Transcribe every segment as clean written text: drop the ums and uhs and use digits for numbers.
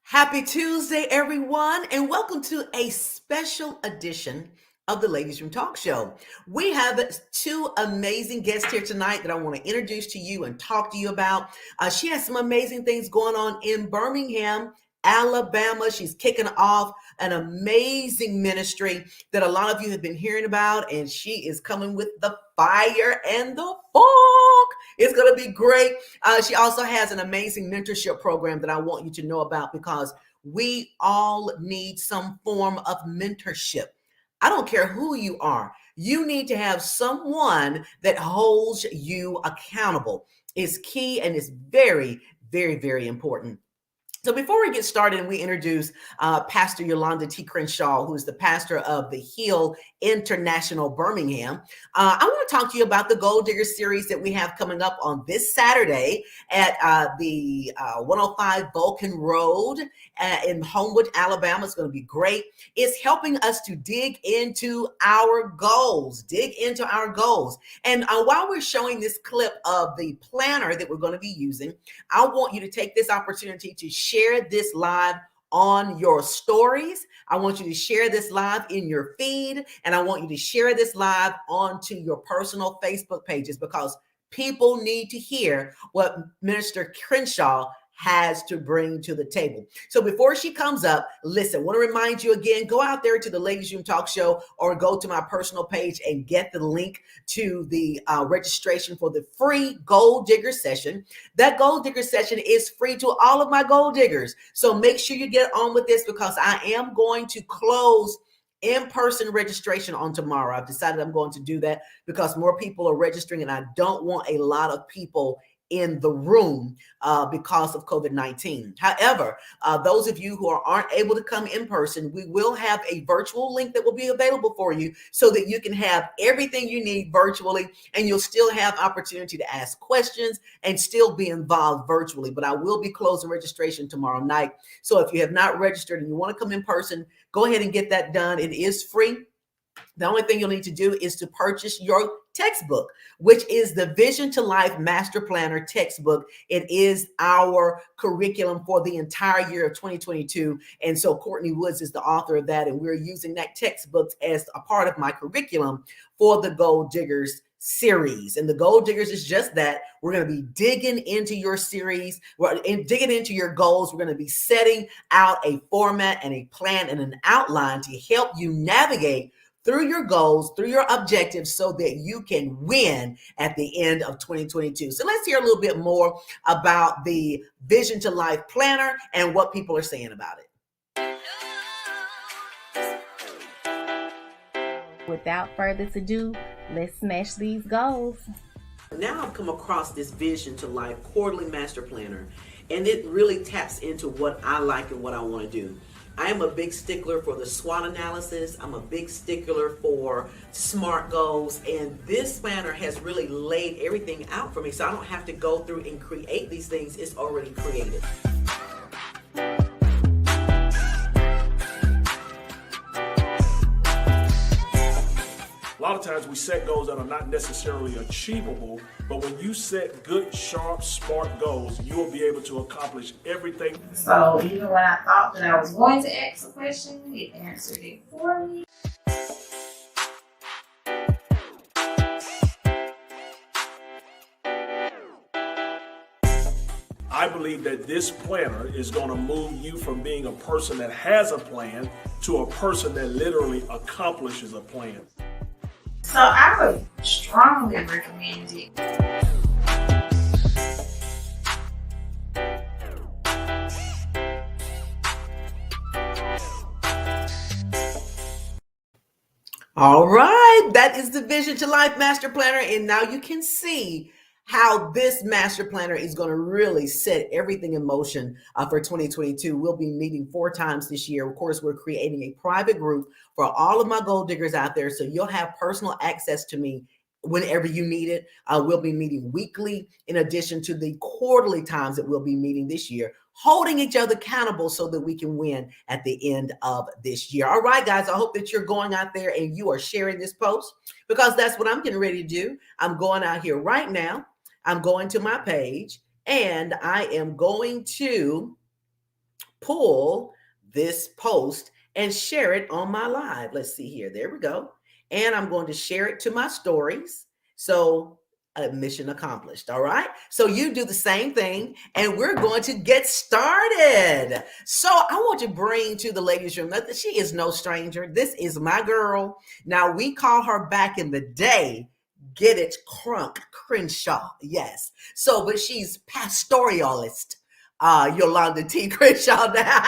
Happy Tuesday, everyone, and welcome to a special edition of the Ladies Room Talk Show. We have two amazing guests here tonight that I want to introduce to you and talk to you about. She has some amazing things going on in Birmingham, Alabama. She's kicking off an amazing ministry that a lot of you have been hearing about, and she is coming with the fire and the funk. It's going to be great. She also has an amazing mentorship program that I want you to know about because we all need some form of mentorship. I don't care who you are. You need to have someone that holds you accountable. It's key and it's very, very, very important. So before we get started and we introduce Pastor Yolanda T. Crenshaw, who is the pastor of the Hill International Birmingham, I want to talk to you about the Gold Digger series that we have coming up on this Saturday at the 105 Vulcan Road in Homewood, Alabama. It's going to be great. It's helping us to dig into our goals, And while we're showing this clip of the planner that we're going to be using, I want you to take this opportunity to share this live on your stories. I want you to share this live in your feed, and I want you to share this live onto your personal Facebook pages because people need to hear what Minister Crenshaw has to bring to the table. So before she comes up, listen, I want to remind you again, go out there to the Ladies Room Talk Show or go to my personal page and get the link to the registration for the free Gold Digger session. That Gold Digger session is free to all of my Gold Diggers. So make sure you get on with this because I am going to close in-person registration on tomorrow. I've decided I'm going to do that because more people are registering and I don't want a lot of people in the room because of COVID-19. However, those of you who aren't able to come in person, we will have a virtual link that will be available for you so that you can have everything you need virtually and you'll still have opportunity to ask questions and still be involved virtually. But I will be closing registration tomorrow night. So if you have not registered and you want to come in person, go ahead and get that done. It is free. The only thing you'll need to do is to purchase your textbook, which is the Vision to Life Master Planner textbook. It is our curriculum for the entire year of 2022. And so Courtney Woods is the author of that. And we're using that textbook as a part of my curriculum for the Gold Diggers series. And the Gold Diggers is just that. We're going to be digging into your series. We're digging into your goals. We're going to be setting out a format and a plan and an outline to help you navigate through your goals, through your objectives, so that you can win at the end of 2022. So let's hear a little bit more about the Vision to Life Planner and what people are saying about it. Without further ado, let's smash these goals. Now I've come across this Vision to Life Quarterly Master Planner, and it really taps into what I like and what I want to do. I am a big stickler for the SWOT analysis. I'm a big stickler for SMART goals. And this planner has really laid everything out for me. So I don't have to go through and create these things. It's already created. A lot of times we set goals that are not necessarily achievable, but when you set good, sharp, smart goals, you will be able to accomplish everything. So even when I thought that I was going to ask a question, it answered it for me. I believe that this planner is going to move you from being a person that has a plan to a person that literally accomplishes a plan. So I would strongly recommend it. All right, that is the Vision to Life Master Planner. And now you can see how this master planner is going to really set everything in motion for 2022. We'll be meeting 4 times this year. Of course, we're creating a private group for all of my gold diggers out there. So you'll have personal access to me whenever you need it. We'll be meeting weekly in addition to the quarterly times that we'll be meeting this year, holding each other accountable so that we can win at the end of this year. All right, guys, I hope that you're going out there and you are sharing this post because that's what I'm getting ready to do. I'm going out here right now. I'm going to my page and I am going to pull this post and share it on my live. Let's see here. There we go. And I'm going to share it to my stories. So mission accomplished. All right. So you do the same thing and we're going to get started. So I want to bring to the ladies' room that she is no stranger. This is my girl. Now we call her back in the day. Get it, Crenshaw. Yes. So, but she's pastoralist, Yolanda T. Crenshaw now.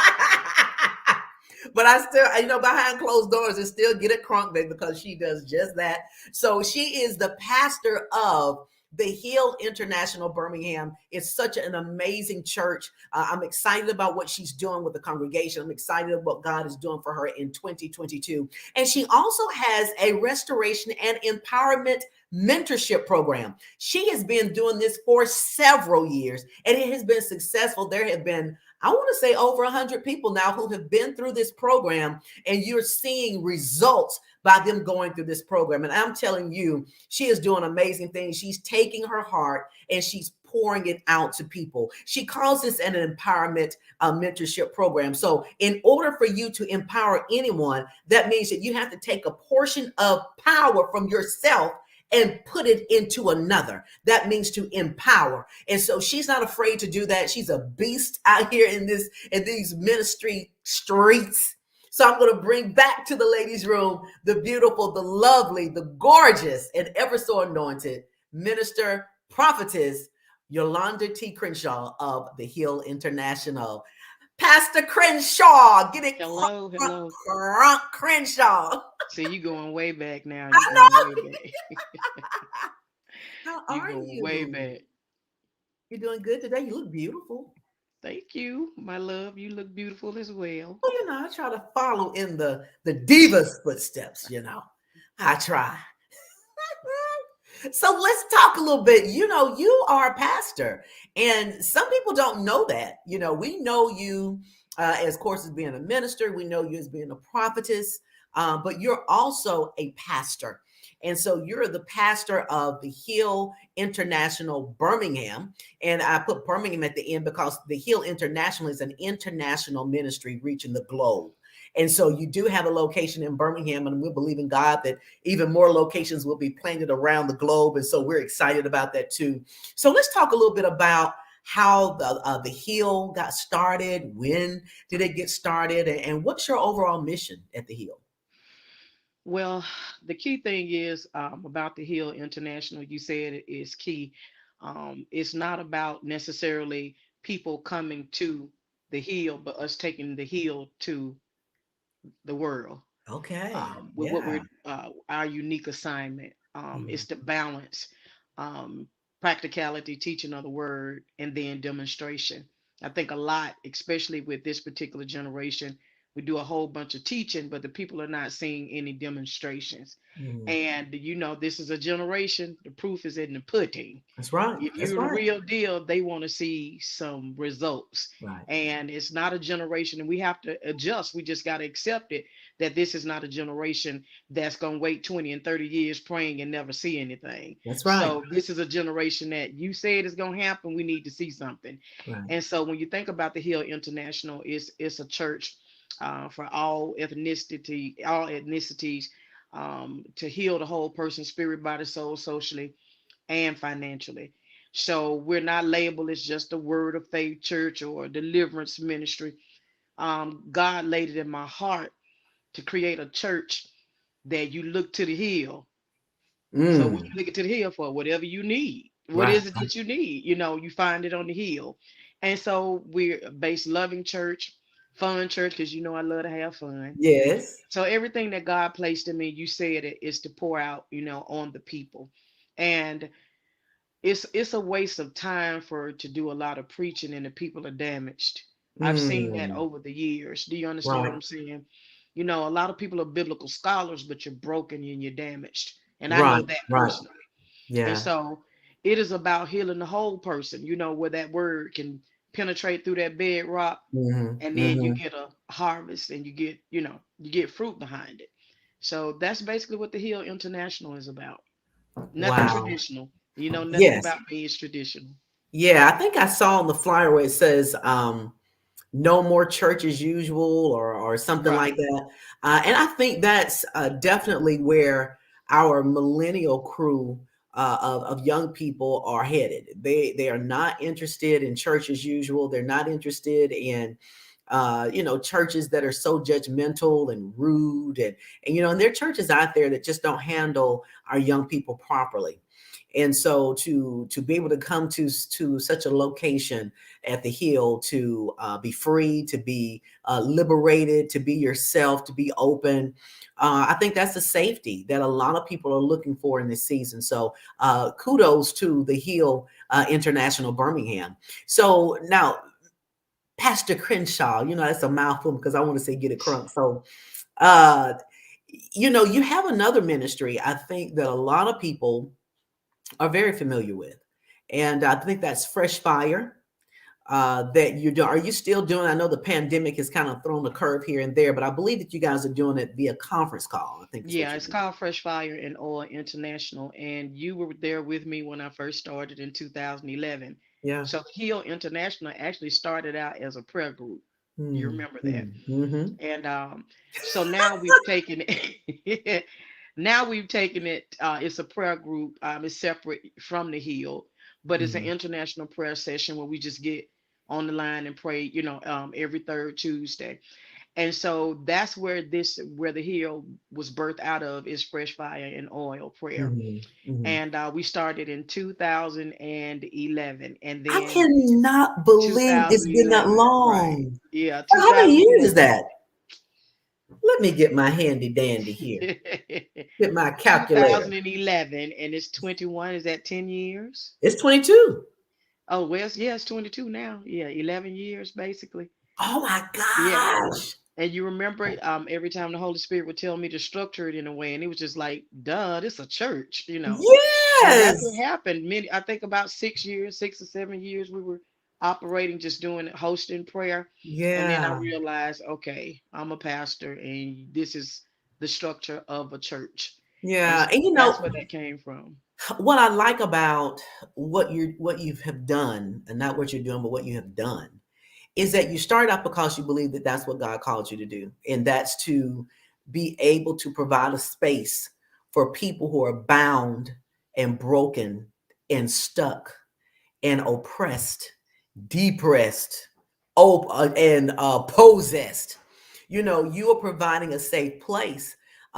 But I still, behind closed doors, and still get it crunk, baby, because she does just that. So she is the pastor of the Hill International Birmingham. It's such an amazing church. I'm excited about what she's doing with the congregation. I'm excited about what God is doing for her in 2022. And she also has a restoration and empowerment mentorship program. She has been doing this for several years and it has been successful. There have been, I want to say, over 100 people now who have been through this program, and you're seeing results by them going through this program. And I'm telling you, she is doing amazing things. She's taking her heart and she's pouring it out to people. She calls this an empowerment mentorship program. So in order for you to empower anyone, that means that you have to take a portion of power from yourself and put it into another. That means to empower. And so she's not afraid to do that. She's a beast out here in these ministry streets. So I'm going to bring back to the ladies' room the beautiful, the lovely, the gorgeous, and ever so anointed minister, prophetess, Yolanda T. Crenshaw of the Hill International. Pastor Crenshaw, get it? Hello. Crenshaw. See, you going way back now. I know. Way back. How are you? Way back. You're doing good today. You look beautiful. Thank you, my love. You look beautiful as well. Well, I try to follow in the diva's footsteps. I try. So let's talk a little bit. You are a pastor, and some people don't know that. We know you as, of course, as being a minister. We know you as being a prophetess, but you're also a pastor. And so you're the pastor of the Hill International Birmingham. And I put Birmingham at the end because the Hill International is an international ministry reaching the globe. And so you do have a location in Birmingham, and we believe in God that even more locations will be planted around the globe. And so we're excited about that too. So let's talk a little bit about how the Hill got started. When did it get started? And what's your overall mission at the Hill? Well, the key thing is about the Hill International, you said it is key. It's not about necessarily people coming to the Hill, but us taking the Hill to the world. Okay. With what we're our unique assignment. It's to balance practicality, teaching of the word, and then demonstration. I think a lot, especially with this particular generation, we do a whole bunch of teaching, but the people are not seeing any demonstrations. And this is a generation, the proof is in the pudding. That's right. If you're the real deal, they want to see some results. Right. And it's not a generation, and we have to adjust. We just got to accept it, that this is not a generation that's going to wait 20 and 30 years praying and never see anything. That's right. So this is a generation that you said is going to happen. We need to see something. Right. And so when you think about the Hill International, it's a church for all ethnicities, to heal the whole person, spirit, body, soul, socially, and financially. So we're not labeled as just a word of faith church or a deliverance ministry. God laid it in my heart to create a church that you look to the hill. So what you look to the hill for? Whatever you need. What is it that you need? You find it on the hill. And so we're a base loving church, fun church, because I love to have fun. Yes. So everything that God placed in me, you said it, is to pour out, on the people. And it's a waste of time to do a lot of preaching and the people are damaged. I've seen that over the years. Do you understand what I'm saying? A lot of people are biblical scholars, but you're broken and you're damaged. And I know that personally. Yeah. And so it is about healing the whole person, where that word can penetrate through that bedrock, and then you get a harvest and you get fruit behind it. So that's basically what the Hill International is about. Nothing traditional. Nothing about me is traditional. Yeah, I think I saw on the flyer where it says no more church as usual or something like Right. that. And I think that's definitely where our millennial crew of young people are headed. They are not interested in church as usual. They're not interested in churches that are so judgmental and rude, and there are churches out there that just don't handle our young people properly. And so to be able to come to such a location at the Hill, to be free, to be liberated, to be yourself, to be open, I think that's the safety that a lot of people are looking for in this season. So kudos to the Hill International Birmingham. So now, Pastor Crenshaw, that's a mouthful because I want to say get it crunk. So, uh, you have another ministry, I think, that a lot of people are very familiar with. And I think that's Fresh Fire that you're doing. Are you still doing? I know the pandemic has kind of thrown a curve here and there, but I believe that you guys are doing it via conference call. I think is what Yeah, you're it's doing. called Fresh Fire and Oil International, and you were there with me when I first started in 2011. Yeah. So Heal International actually started out as a prayer group. You Mm, remember that? mm, mm-hmm, And so now we've taken it. Now we've taken it. It's a prayer group. It's separate from the Heal, but it's an mm-hmm, international prayer session where we just get on the line and pray. Every third Tuesday. And so that's where the Heal was birthed out of, is Fresh Fire and Oil Prayer. mm-hmm, mm-hmm. And we started in 2011, and I then cannot believe it's been that 2011, right? long. Yeah, How many years is 2011. that? Let me get my handy dandy here. Get my calculator. 2011, and it's 21. Is that 10 years? It's 22. Oh, well, yeah, it's 22 now. Yeah, 11 years basically. Oh my Yeah. gosh. And you remember, every time the Holy Spirit would tell me to structure it in a way, and it was just like, duh, this a church. And that's what Yes. happened. I think about 6 years, 6 or 7 years, we were operating, just doing it, hosting prayer. And then I Yeah. realized, okay, I'm a pastor, and this is the structure of a church. And Yeah. so And that's where that came from. what I like about what you have done, and not what you're doing, but what you have done, is that you start out because you believe that that's what God called you to do. And that's to be able to provide a space for people who are bound and broken and stuck and oppressed, depressed, and possessed. You are providing a safe place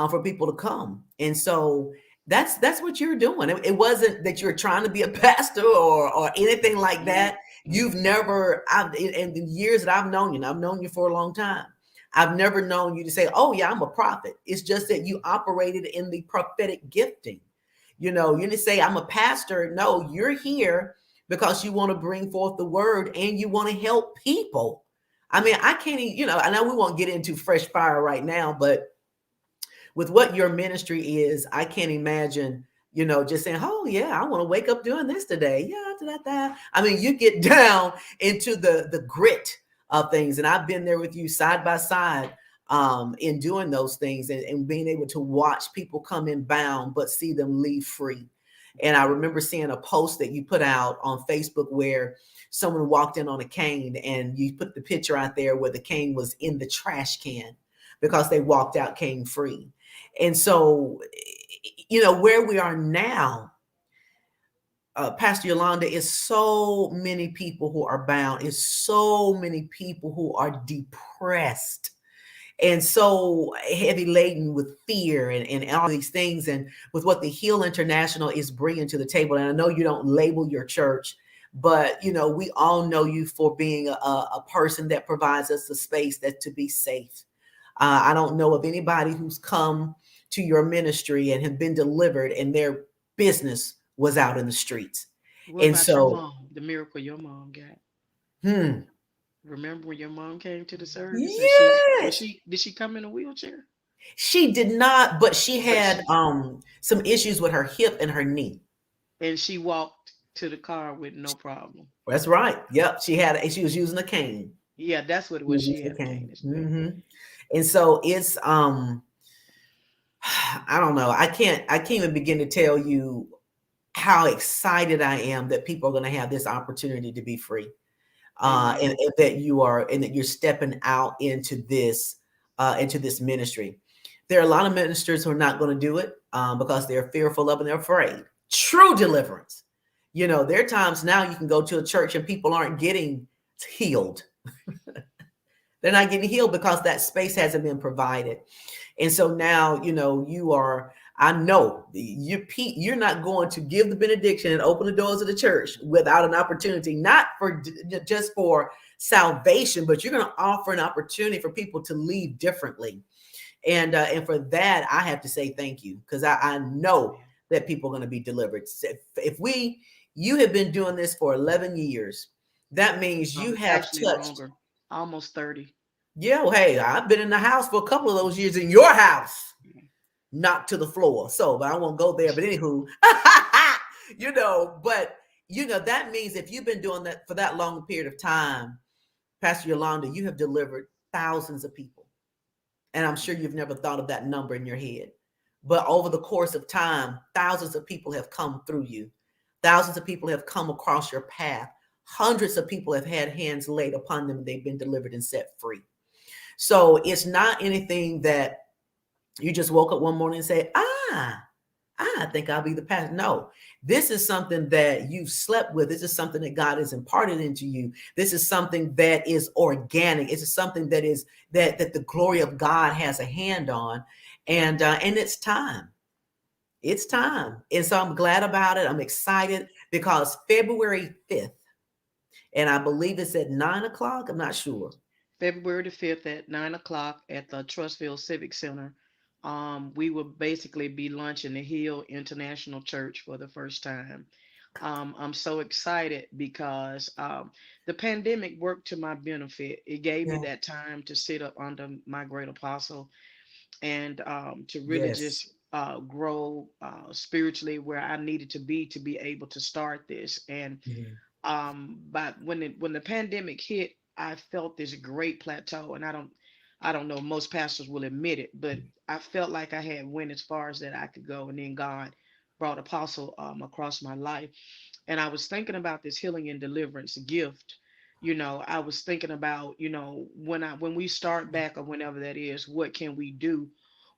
for people to come, and so that's what you're doing. It wasn't that you're trying to be a pastor or anything like Mhm. that. You've never, in the years that I've known you, and I've known you for a long time, I've never known you to say, "Oh yeah, I'm a prophet." It's just that you operated in the prophetic gifting. You didn't say, "I'm a pastor." No, you're here because you want to bring forth the word and you want to help people. I mean, I can't even, I know we won't get into fresh fire right now, but with what your ministry is, I can't imagine, just saying, "Oh yeah, I want to wake up doing this today." Yeah, da, da, da. I mean, you get down into the grit of things, and I've been there with you side by side in doing those things, and being able to watch people come in bound, but see them leave free. And I remember seeing a post that you put out on Facebook where someone walked in on a cane, and you put the picture out there where the cane was in the trash can because they walked out cane free. And so, where we are now, Pastor Yolanda, is so many people who are bound, is so many people who are depressed and so heavy laden with fear and all these things, and with what the Heal International is bringing to the table. And I know you don't label your church, but we all know you for being a person that provides us the space that to be safe. I don't know of anybody who's come to your ministry and have been delivered and their business was out in the streets. What And about your so, mom? The miracle your mom got. hmm, Remember when your mom came to the service, and yes, did she come in a wheelchair? she did not, but she But had some issues with her hip and her knee. she walked to the car with no problem. That's right. Yep, she was using a cane. Yeah, that's what it She was. was She using had a a cane cane. as well. And so it's I don't know. I can't even begin to tell you how excited I am that people are going to have this opportunity to be free. Amen. and that you are, and that you're stepping out into this ministry. There are a lot of ministers who are not going to do it because they're fearful of and they're afraid. True deliverance. You know, there are times now you can go to a church and people aren't getting healed. They're not getting healed because that space hasn't been provided. And so now, you know, I know you're not going to give the benediction and open the doors of the church without an opportunity, not for just for salvation, but you're going to offer an opportunity for people to leave differently. And for that, I have to say thank you, because I know that people are going to be delivered. If you have been doing this for 11 years, that means you have Actually touched. longer, almost 30. Yeah, well, hey, I've been in the house for a couple of those years in your house, knocked to the floor. So, but I won't go there. But anywho, but that means if you've been doing that for that long period of time, Pastor Yolanda, you have delivered thousands of people. And I'm sure you've never thought of that number in your head. But over the course of time, thousands of people have come through you. Thousands of people have come across your path. Hundreds of people have had hands laid upon them. They've been delivered and set free. So it's not anything that you just woke up one morning and say, I think I'll be the pastor. No, this is something that you've slept with. This is something that God has imparted into you. This is something that is organic. It's something that is that the glory of God has a hand on, and it's time. It's time, and so I'm glad about it. I'm excited because February 5th, and I believe it's at 9 o'clock. I'm not sure. February the 5th at 9 o'clock at the Trustville Civic Center. We will basically be launching the Hill International Church for the first time. I'm so excited because the pandemic worked to my benefit. It gave me Yeah. that time to sit up under my great apostle and to really Yes. just grow spiritually where I needed to be able to start this. And Mhm. but when the pandemic hit, I felt this great plateau, and I don't know, most pastors will admit it, but I felt like I had went as far as that I could go. And then God brought apostle across my life, and I was thinking about this healing and deliverance gift. I was thinking about, when we start back, or whenever that is, what can we do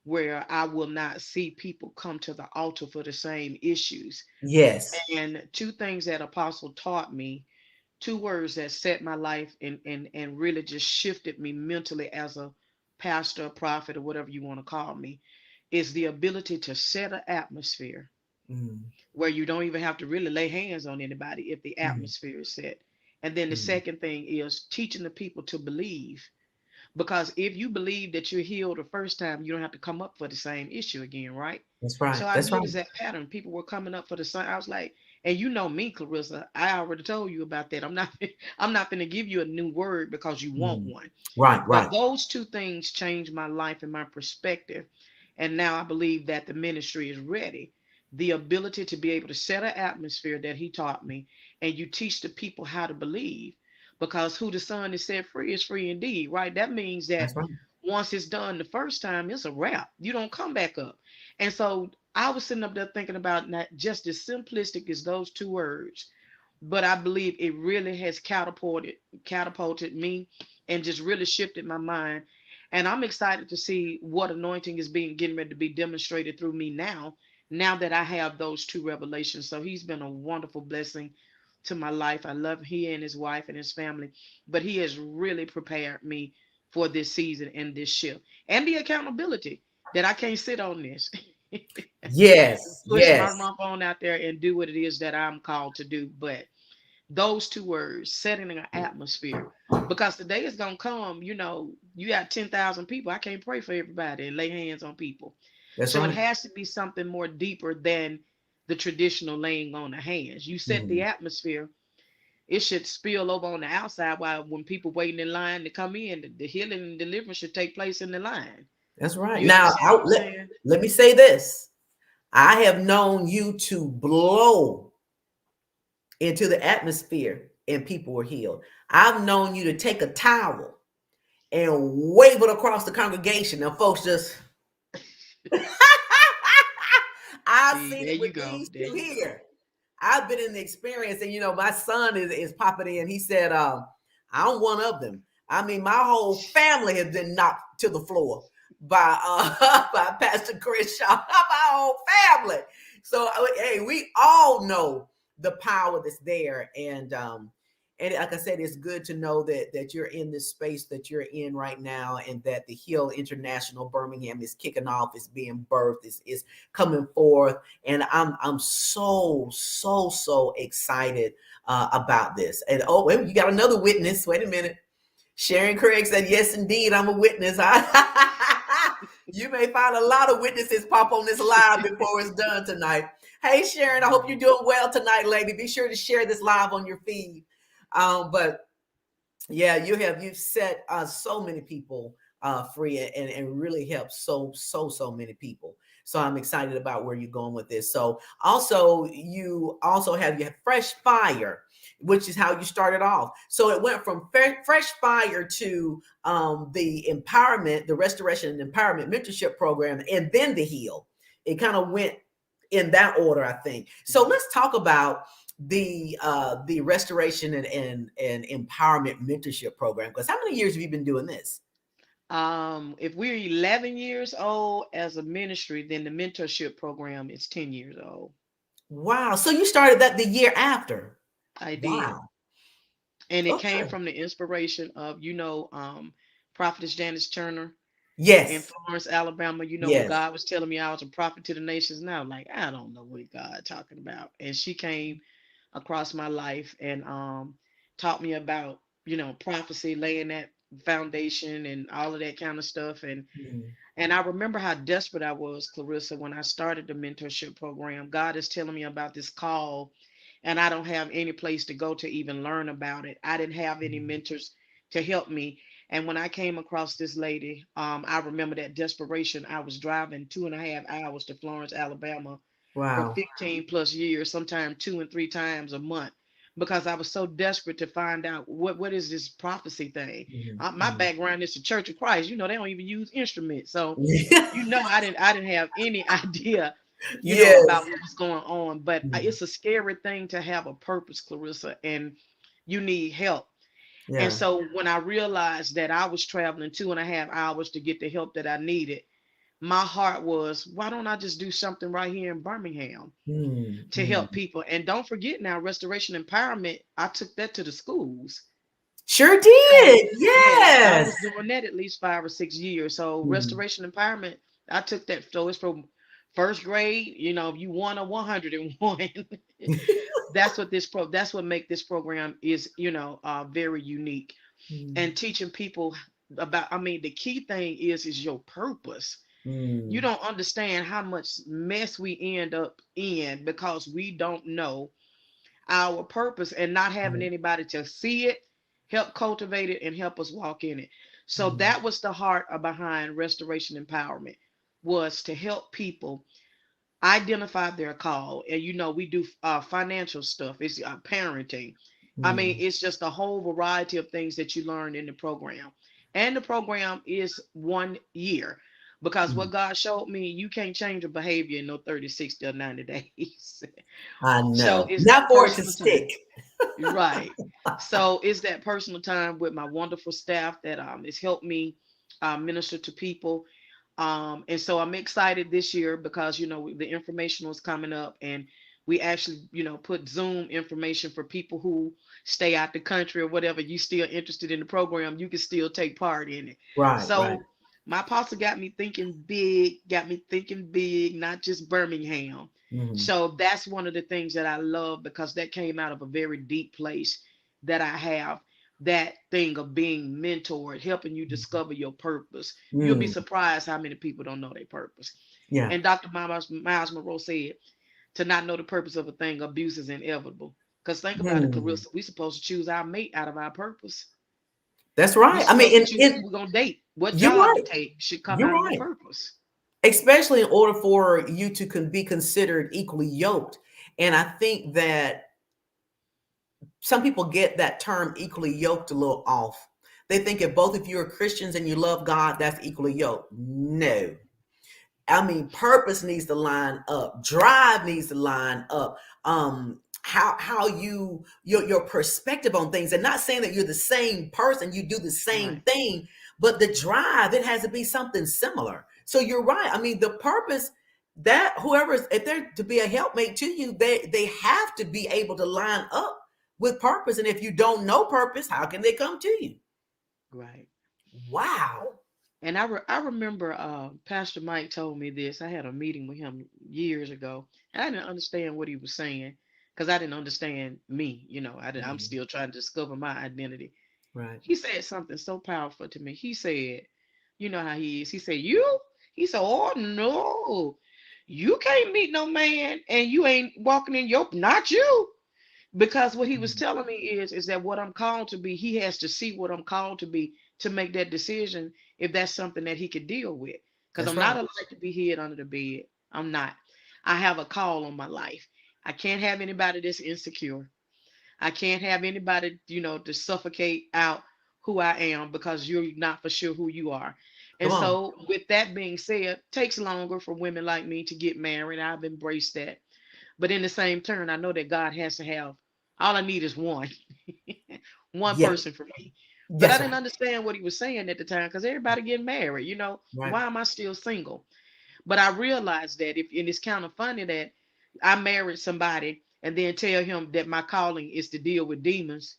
where I will not see people come to the altar for the same issues. Yes. And two things that apostle taught me, two words that set my life and really just shifted me mentally as a pastor, prophet, or whatever you want to call me, is the ability to set an atmosphere Mm, where you don't even have to really lay hands on anybody if the mm, atmosphere is set. And then the mm. second thing is teaching the people to believe. Because if you believe that you're healed the first time, you don't have to come up for the same issue again, right? That's So right. I That's right. noticed that pattern. People were coming up for the same. I was like, and you know me, Clarissa, I already told you about that. I'm not I'm not going to give you a new word because you want Mm. one. Right, But right. those two things changed my life and my perspective. And now I believe that the ministry is ready. The ability to be able to set an atmosphere that he taught me, and you teach the people how to believe. Because who the Son is set free is free indeed, right? That means that That's right. once it's done the first time, it's a wrap. You don't come back up. And so I was sitting up there thinking about not just as simplistic as those two words, but I believe it really has catapulted me and just really shifted my mind. And I'm excited to see what anointing is being getting ready to be demonstrated through me now that I have those two revelations. So he's been a wonderful blessing to my life. I love he and his wife and his family, but he has really prepared me for this season and this shift and the accountability that I can't sit on this. Yes, Push my yes. rump on out there and do what it is that I'm called to do. But those two words, setting an atmosphere, because the day is gonna come. You got 10,000 people. I can't pray for everybody and lay hands on people. That's So it right. has to be something more deeper than the traditional laying on of hands. You set the Mhm. atmosphere, it should spill over on the outside, while when people waiting in line to come in, the healing and deliverance should take place in the line. That's right. You Now, understand what I'm saying? let me say this. I have known you to blow into the atmosphere and people were healed. I've known you to take a towel and wave it across the congregation and folks just I've See, seen there it you with go. these There two you go. here. I've been in the experience, and my son is popping in. He said, I'm one of them. I mean, my whole family has been knocked to the floor by by Pastor Crenshaw, my whole family. So hey, we all know the power that's there, and like I said, it's good to know that you're in this space that you're in right now, and that the Hill International Birmingham is kicking off, is being birthed, is coming forth, and I'm so excited about this. And oh, wait, you got another witness. Wait a minute. Sharon Craig said, "Yes, indeed, I'm a witness." You may find a lot of witnesses pop on this live before it's done tonight. Hey, Sharon, I hope you're doing well tonight, lady. Be sure to share this live on your feed. But yeah, you've set so many people free, and really helped so many people. So I'm excited about where you're going with this. So also you also have your Fresh Fire, which is how you started off. So it went from Fresh Fire to the empowerment, the Restoration and Empowerment Mentorship Program, and then the Heal. It kind of went in that order, I think. So let's talk about the Restoration and Empowerment Mentorship Program, because how many years have you been doing this? If we're 11 years old as a ministry, then the mentorship program is 10 years old. Wow. So you started that the year after. I did. Wow. And it Okay. came from the inspiration of, Prophetess Janice Turner in Yes. Florence, Alabama. When Yes. God was telling me I was a prophet to the nations, now like, I don't know what God talking about. And she came across my life and taught me about, prophecy, laying that foundation and all of that kind of stuff. Mhm. And I remember how desperate I was, Clarissa, when I started the mentorship program. God is telling me about this call, and I don't have any place to go to even learn about it. I didn't have any mentors to help me. And when I came across this lady, I remember that desperation. I was driving 2.5 hours to Florence, Alabama for Wow. 15 plus years, sometimes 2 and 3 times a month, because I was so desperate to find out what is this prophecy thing. My Mhm. background is the Church of Christ. They don't even use instruments, so Mhm. I didn't have any idea, Yes. about what was going on. But Mhm. it's a scary thing to have a purpose, Clarissa, and you need help. And Yeah. so when I realized that I was traveling 2.5 hours to get the help that I needed, my heart was, why don't I just do something right here in Birmingham to help Mhm. people? And don't forget now, Restoration Empowerment, I took that to the schools. Sure So did. yes, I Yes. was doing that at least 5 or 6 years. So Mhm. Restoration Empowerment, I took that. So it's from first grade, if you won a 101. That's what make this program is, very unique. Mhm. And teaching people about, the key thing is your purpose. You Mhm. don't understand how much mess we end up in because we don't know our purpose and not having anybody to see it, help cultivate it, and help us walk in it. So Mhm. that was the heart behind Restoration Empowerment, was to help people identify their call. And we do financial stuff. It's parenting. Mhm. It's just a whole variety of things that you learn in the program. And the program is 1 year, because Mhm. what God showed me, you can't change a behavior in no 30, 60, or 90 days. I So know. it's Not that for it to personal time. stick. Right. So it's that personal time with my wonderful staff that has helped me minister to people. And so I'm excited this year because the information was coming up, and we actually put Zoom information for people who stay out the country or whatever. You still interested in the program, you can still take part in it. Right. Right. So my apostle got me thinking big, not just Birmingham. Mhm. So that's one of the things that I love, because that came out of a very deep place that I have, that thing of being mentored, helping you discover your purpose. You'll be Mm. surprised how many people don't know their purpose. Yeah. And Dr. Miles Monroe said, to not know the purpose of a thing, abuse is inevitable. Because think about it, Mm. Clarissa, we're supposed to choose our mate out of our purpose. That's We're right. I mean, supposed to choose who we're going to date. What you're job to right. take should come You're out of your right. purpose. Especially in order for you to be considered equally yoked. And I think that some people get that term equally yoked a little off. They think if both of you are Christians and you love God, that's equally yoked. No. I mean, purpose needs to line up, drive needs to line up. how your perspective on things, and not saying that you're the same person, you do the same Right. thing, but the drive, it has to be something similar. So you're right. I mean, the purpose that whoever's, if they're to be a helpmate to you, they have to be able to line up with purpose. And if you don't know purpose, how can they come to you? Right. Wow. And I remember Pastor Mike told me this. I had a meeting with him years ago, and I didn't understand what he was saying because I didn't understand me. I'm Mhm. still trying to discover my identity. Right. He said something so powerful to me. He said, you know how he is. He said, you? He said, oh no, you can't meet no man and you ain't walking in your, not you. Because what he was Mhm. telling me is that what I'm called to be, he has to see what I'm called to be to make that decision if that's something that he could deal with. Because That's I'm right. not allowed to be hid under the bed. I'm not. I have a call on my life. I can't have anybody that's insecure. I can't have anybody, to suffocate out who I am because you're not for sure who you are. Come And on. so, with that being said, it takes longer for women like me to get married. I've embraced that. But in the same turn, I know that God has to have, all I need is one, one Yeah. person for me. But I That's didn't right. understand what he was saying at the time because everybody getting married, Right. why am I still single? But I realized that and it's kind of funny that I married somebody and then tell him that my calling is to deal with demons.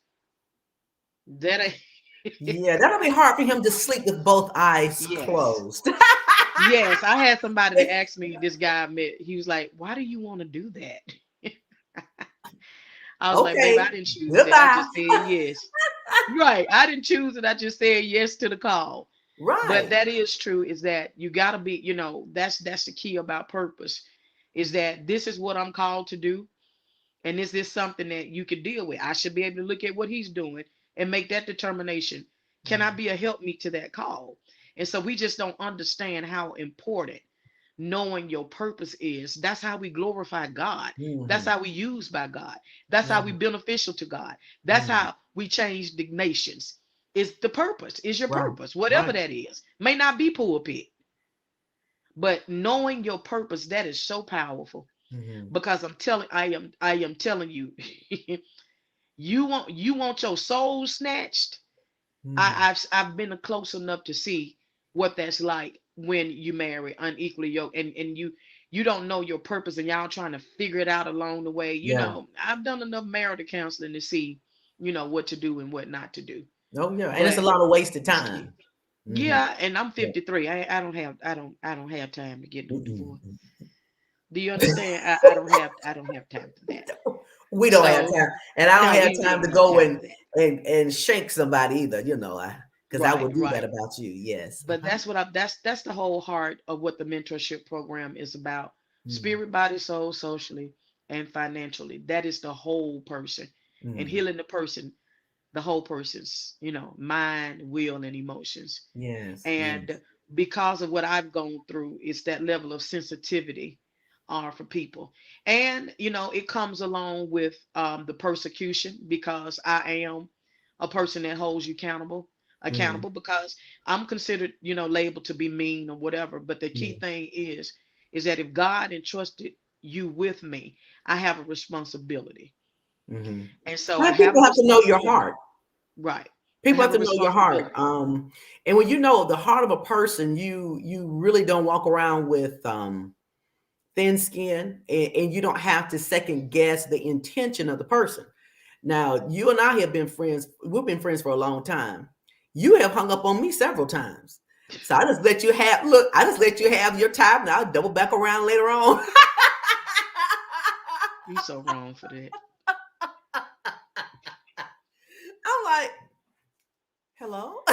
That I, Yeah, that'll be hard for him to sleep with both eyes yes. closed. Yes, I had somebody that asked me, this guy I met, he was like, why do you want to do that? I was like, baby, I Okay. didn't choose that. I Goodbye. just said yes. Right. I didn't choose it. I just said yes to the call. But Right. that is true, is that you gotta be, that's the key about purpose, is that this is what I'm called to do. And is this something that you could deal with? I should be able to look at what he's doing and make that determination. Can I Mhm. be a helpmeet to that call? And so we just don't understand how important knowing your purpose is. That's how we glorify God. That's Mhm. how we use by God. That's how we Mhm. beneficial to God. That's Mhm. how we change the nations. Is the purpose, is your Right. purpose, whatever Right. that is. May not be pulpit, but knowing your purpose, that is so powerful. Mhm. Because I am telling you, you want your soul snatched. Mhm. I've been close enough to see what that's like when you marry unequally yoked, and you don't know your purpose, and y'all trying to figure it out along the way. Yeah. I've done enough marital counseling to see, what to do and what not to do. Oh yeah, and it's a But lot of wasted it's key. time. Mhm. Yeah, and I'm Yeah. 53. I don't have time to get no Mm-mm. divorce. Do you understand? I don't have time for that. We don't have So time, and I don't no, have we time don't to have go time and for that. shake somebody either. Because I Right, would do that right. about you. Yes. But that's the whole heart of what the mentorship program is about. Mhm. Spirit, body, soul, socially, and financially. That is the whole person. And Mhm. healing the whole person's, mind, will, and emotions. Yes. And Yes. because of what I've gone through, it's that level of sensitivity for people. And, it comes along with the persecution, because I am a person that holds you Mhm. accountable because I'm considered, labeled to be mean or whatever. But the key Mhm. thing is that if God entrusted you with me, I have a responsibility. Mhm. And so I Well, have a people have to know your responsibility. heart. Right. I People have have a to know your heart. responsibility. And when you know the heart of a person, you really don't walk around with thin skin, and you don't have to second guess the intention of the person. Now, you and I have been friends. We've been friends for a long time. You have hung up on me several times. So I just let you have look, I just let you have your time. Now I'll double back around later on. You so wrong for that. I'm like, hello?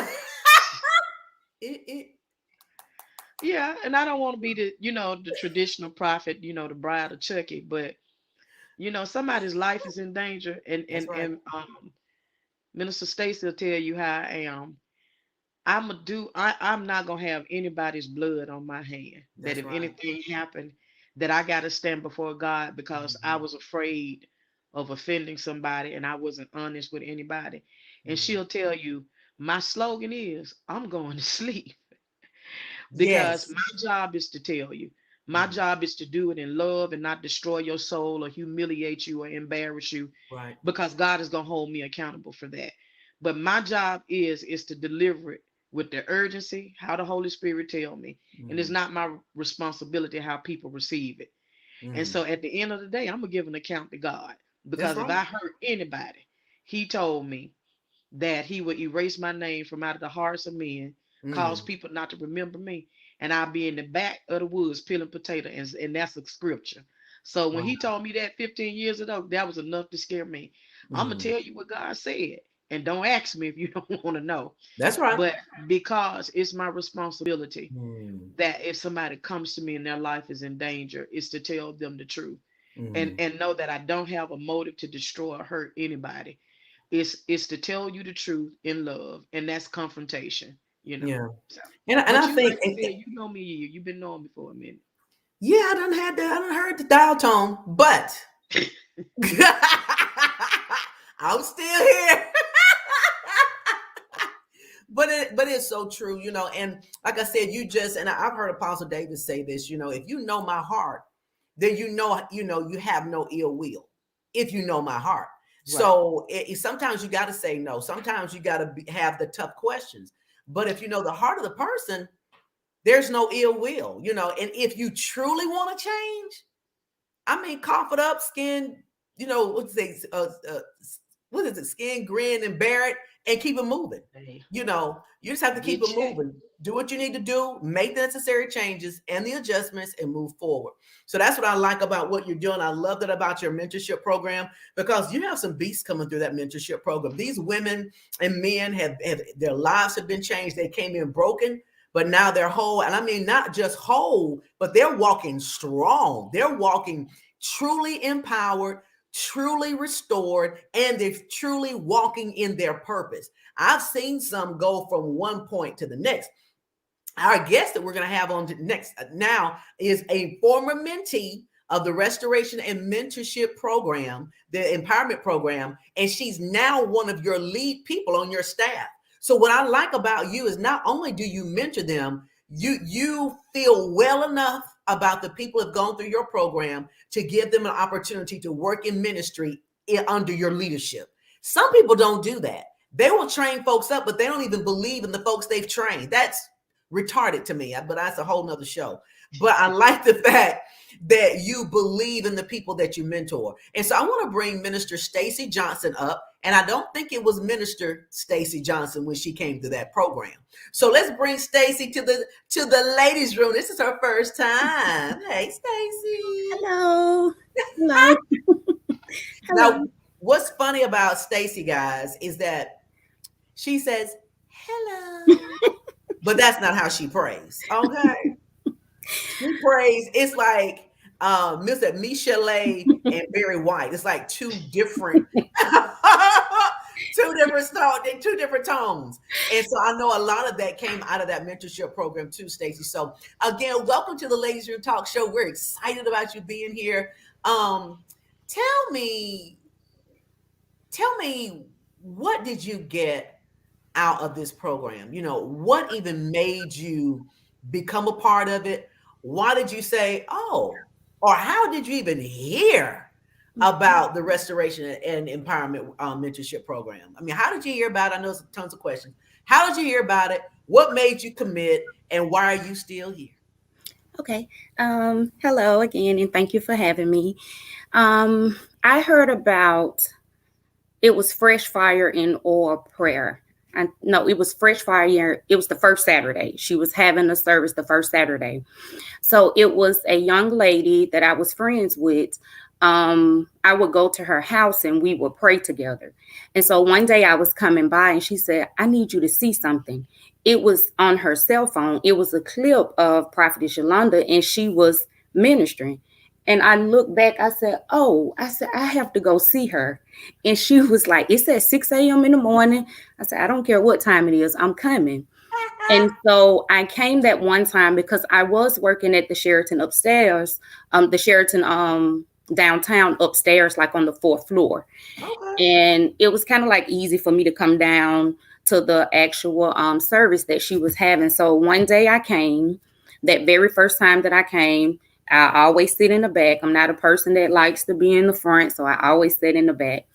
it Yeah, and I don't want to be the traditional prophet, the bride of Chucky, but somebody's life is in danger, and that's and right. and Minister Stacy will tell you how I am. I'm not gonna have anybody's blood on my hand. That That's if right. anything happened, that I gotta stand before God because I Mhm. was afraid of offending somebody and I wasn't honest with anybody. And Mhm. she'll tell you, my slogan is, I'm going to sleep. Because Yes. my job is to tell you. My job is to do it in love and not destroy your soul or humiliate you or embarrass you, Right. because God is going to hold me accountable for that. But my job is to deliver it with the urgency, how the Holy Spirit tell me. And it's not my responsibility how people receive it. And so at the end of the day, I'm going to give an account to God, That's because if right. I hurt anybody, he told me that he would erase my name from out of the hearts of men, cause people not to remember me, and I'll be in the back of the woods peeling potatoes, and that's a scripture. So when Wow. he told me that 15 years ago, that was enough to scare me. I'm gonna tell you what God said, and don't ask me if you don't want to know. That's right. But because it's my responsibility Mm. that if somebody comes to me and their life is in danger, is to tell them the truth, Mm. and know that I don't have a motive to destroy or hurt anybody. It's to tell you the truth in love, and that's confrontation, you know. Yeah. So, And but I you, think, like you said, you know me a year. You've been knowing me for a minute. yeah, I done had that. I done heard the dial tone, but I'm still here. But it's so true, and like I said, I've heard Apostle David say this, if you know my heart, then you have no ill will. If you know my heart. Right. So sometimes you got to say no. Sometimes you got to have the tough questions. But if you know the heart of the person, there's no ill will, and if you truly want to change, I mean, cough it up, skin, what is it? Skin, grin, and bear it, and keep it moving. Hey, You just have to keep get it checked. moving. Do what you need to do, make the necessary changes and the adjustments, and move forward. So that's what I like about what you're doing. I love that about your mentorship program, because you have some beasts coming through that mentorship program. These women and men have their lives have been changed. They came in broken, but now they're whole. And I mean, not just whole, but they're walking strong. They're walking truly empowered, truly restored, and they're truly walking in their purpose. I've seen some go from one point to the next. Our guest that we're going to have on next now is a former mentee of the Restoration and Mentorship Program, the Empowerment Program, and she's now one of your lead people on your staff. So what I like about you is not only do you mentor them, you feel well enough about the people who have gone through your program to give them an opportunity to work in ministry under your leadership. Some people don't do that. They will train folks up, but they don't even believe in the folks they've trained. That's retarded to me, but that's a whole nother show. But I like the fact that you believe in the people that you mentor. And so I want to bring Minister Stacy Johnson up. And I don't think it was Minister Stacy Johnson when she came to that program. So let's bring Stacy to the ladies' room. This is her first time. Hey, Stacy. Hello. Hello. Now, what's funny about Stacy, guys, is that she says hello, but that's not how she prays. Okay, she prays. It's like Mr. Michelet and Barry White. It's like two different tones. And so I know a lot of that came out of that mentorship program too, Stacy. So again, welcome to the Ladies Room Talk Show. We're excited about you being here. Tell me, what did you get out of this program? What even made you become a part of it? Why did you say, oh, or how did you even hear about the Restoration and Empowerment Mentorship Program? I mean, how did you hear about it? I know there's tons of questions. How did you hear about it? What made you commit? And why are you still here? Okay. Hello again, and thank you for having me. I heard about, it was Fresh Fire in Oil Prayer. No, it was Fresh Fire. It was the first Saturday. She was having a service the first Saturday. So it was a young lady that I was friends with. I would go to her house and we would pray together. And so one day I was coming by and she said, I need you to see something. It was on her cell phone. It was a clip of Prophetess Yolanda, and she was ministering. And I looked back, I said, I have to go see her. And she was like, it's at 6 a.m. in the morning. I said, I don't care what time it is, I'm coming. And so I came that one time because I was working at the Sheraton upstairs, the Sheraton downtown upstairs, like on the 4th floor. Okay. And it was kind of like easy for me to come down to the actual service that she was having. So one day I came, that very first time that I came, I always sit in the back. I'm not a person that likes to be in the front, so I always sit in the back.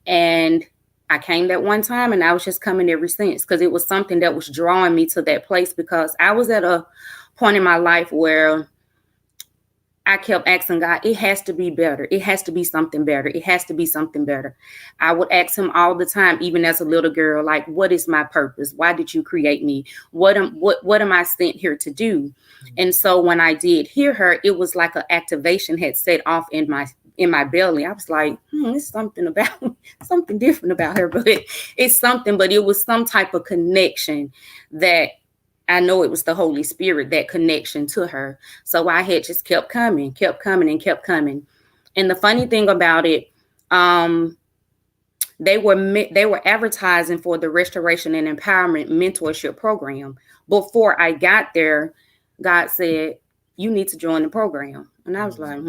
And I came that one time, and I was just coming ever since, because it was something that was drawing me to that place, because I was at a point in my life where I kept asking God, it has to be better. It has to be something better. It has to be something better. I would ask him all the time, even as a little girl, like, what is my purpose? Why did you create me? What am I sent here to do? And so when I did hear her, it was like an activation had set off in my belly. I was like, it's something different about her, but it's something, but it was some type of connection that I know it was the Holy Spirit, that connection to her. So I had just kept coming. And the funny thing about it, they were advertising for the Restoration and Empowerment Mentorship Program. Before I got there, God said, you need to join the program. And I was like,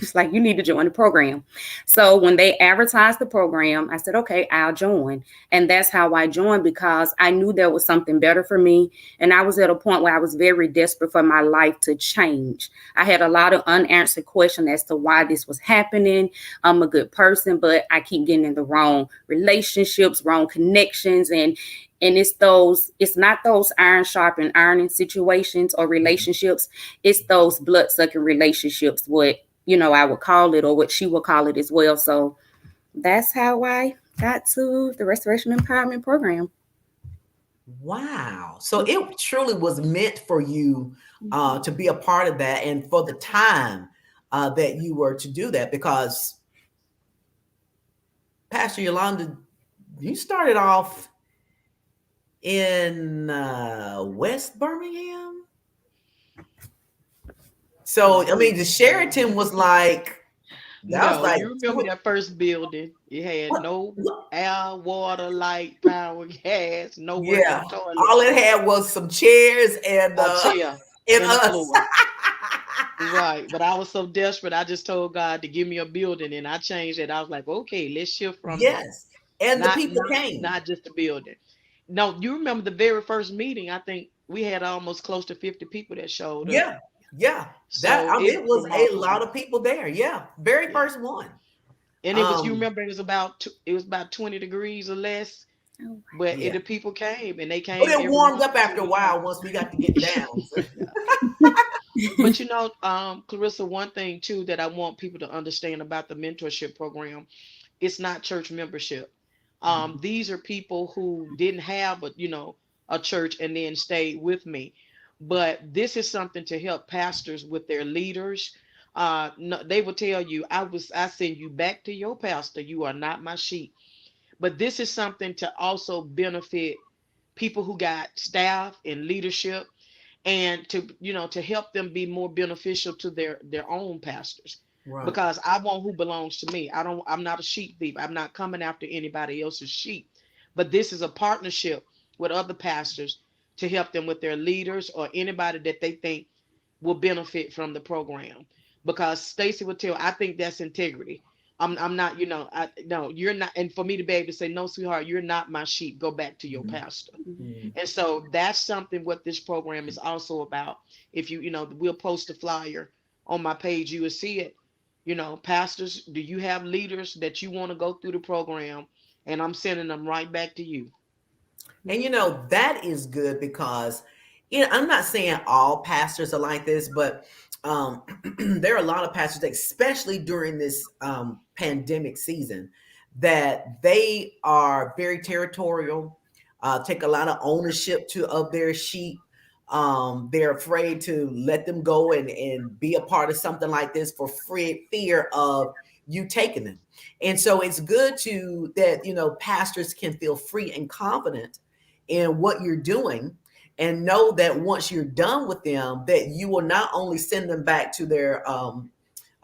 It's like, you need to join the program. So when they advertised the program, I said, okay, I'll join. And that's how I joined, because I knew there was something better for me. And I was at a point where I was very desperate for my life to change. I had a lot of unanswered questions as to why this was happening. I'm a good person, but I keep getting in the wrong relationships, wrong connections. And it's not those iron sharpened iron situations or relationships. It's those blood sucking relationships, what I would call it, or what she would call it as well. So that's how I got to the Restoration Empowerment Program. Wow. So it truly was meant for you to be a part of that, and for the time that you were to do that, because Pastor Yolanda, you started off in West Birmingham. So, I mean, the Sheraton was like, you remember that first building? It had no air, water, light, power, gas, no working toilet. All it had was some chairs and a chair and us. Right. But I was so desperate, I just told God to give me a building, and I changed it. I was like, okay, let's shift from and the people came. Not just the building. No, you remember the very first meeting, I think we had almost close to 50 people that showed up. Yeah. So it was a lot of people there. Yeah. Very first one. And it was, you remember, it was about 20 degrees or less. But the people came, and they came. But it warmed up after a while once we got to get down. But Clarissa, one thing too that I want people to understand about the mentorship program, it's not church membership. These are people who didn't have a church and then stayed with me. But this is something to help pastors with their leaders. They will tell you, I send you back to your pastor. You are not my sheep. But this is something to also benefit people who got staff and leadership, and to help them be more beneficial to their own pastors. Right. Because I want who belongs to me. I'm not a sheep thief. I'm not coming after anybody else's sheep. But this is a partnership with other pastors to help them with their leaders or anybody that they think will benefit from the program. Because Stacy would tell, I think that's integrity. I'm not, no, you're not. And for me to be able to say, no, sweetheart, you're not my sheep. Go back to your pastor. And so that's something what this program is also about. If we'll post a flyer on my page, you will see it. Pastors, do you have leaders that you want to go through the program? And I'm sending them right back to you. And that is good, because I'm not saying all pastors are like this, but there are a lot of pastors, especially during this pandemic season, that they are very territorial, take a lot of ownership of their sheep. They're afraid to let them go and be a part of something like this for fear of you taking them. And so it's good that pastors can feel free and confident in what you're doing, and know that once you're done with them, that you will not only send them back to their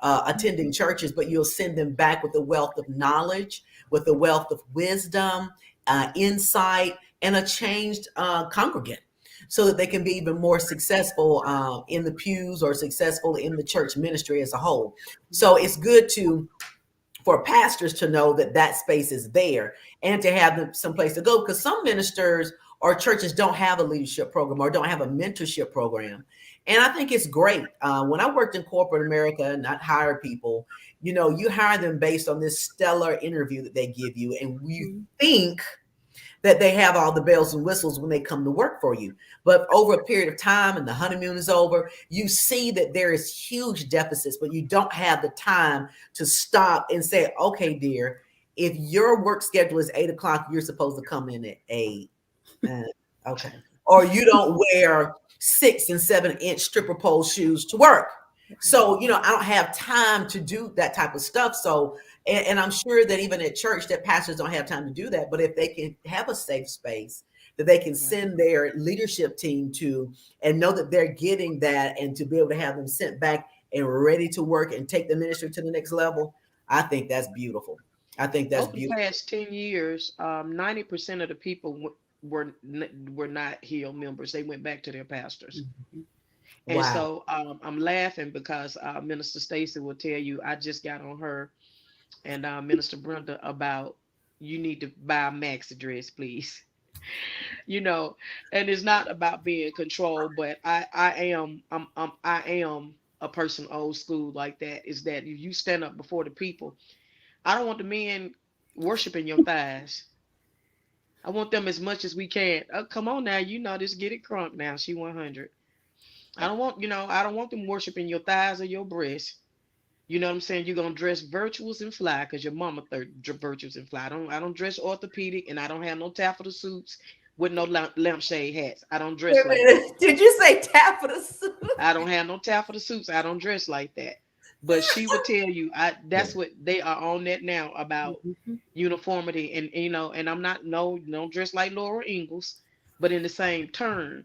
attending churches, but you'll send them back with a wealth of knowledge, with a wealth of wisdom, insight, and a changed congregant, so that they can be even more successful in the pews, or successful in the church ministry as a whole. So it's good for pastors to know that space is there, and to have them someplace to go, because some ministers or churches don't have a leadership program or don't have a mentorship program. And I think it's great. When I worked in corporate America and I hired people, you hire them based on this stellar interview that they give you, and you think that they have all the bells and whistles when they come to work for you. But over a period of time, and the honeymoon is over, you see that there is huge deficits, but you don't have the time to stop and say, okay, dear, if your work schedule is 8 o'clock, you're supposed to come in at 8. Okay. Or you don't wear 6 and 7-inch stripper pole shoes to work. So, I don't have time to do that type of stuff. So, and I'm sure that even at church that pastors don't have time to do that. But if they can have a safe space that they can send their leadership team to and know that they're getting that, and to be able to have them sent back and ready to work and take the ministry to the next level, I think that's beautiful. I think that's beautiful. Over the past 10 years, 90% of the people were not Hill members. They went back to their pastors. Mm-hmm. And Wow. so I'm laughing because Minister Stacy will tell you, I just got on her and Minister Brenda about, you need to buy a maxi dress, please. And it's not about being controlled, but I am a person old school like that, is that if you stand up before the people, I don't want the men worshiping your thighs. I want them as much as we can. Oh, come on now, just get it crunk now. She 100. I don't want them worshiping your thighs or your breasts. You know what I'm saying? You're gonna dress virtuous and fly because your mama virtuous and fly. I don't dress orthopedic, and I don't have no taffeta suits with no lampshade hats. I don't dress like that. Did you say taffeta suit? I don't have no taffeta suits. I don't dress like that. But she would tell you, that's what they are on that now about uniformity, and I'm not don't dress like Laura Ingalls, but in the same turn,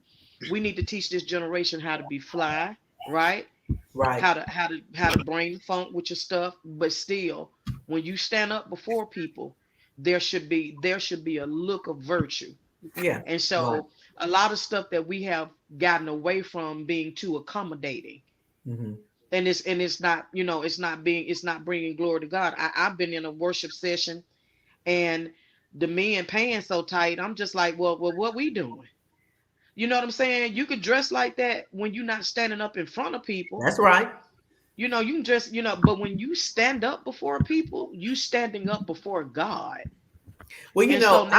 we need to teach this generation how to be fly, right? Right. How to bring the funk with your stuff, but still, when you stand up before people, there should be a look of virtue. Yeah. And so a lot of stuff that we have gotten away from being too accommodating. Mm-hmm. And it's not, it's not bringing glory to God. I've been in a worship session and the men pants so tight. I'm just like, well, what we doing? You know what I'm saying? You could dress like that when you're not standing up in front of people. That's right. You can dress, but when you stand up before people, you standing up before God. Well,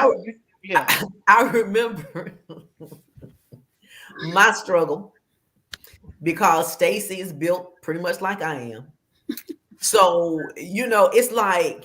I remember my struggle, because Stacy is built pretty much like I am. So, it's like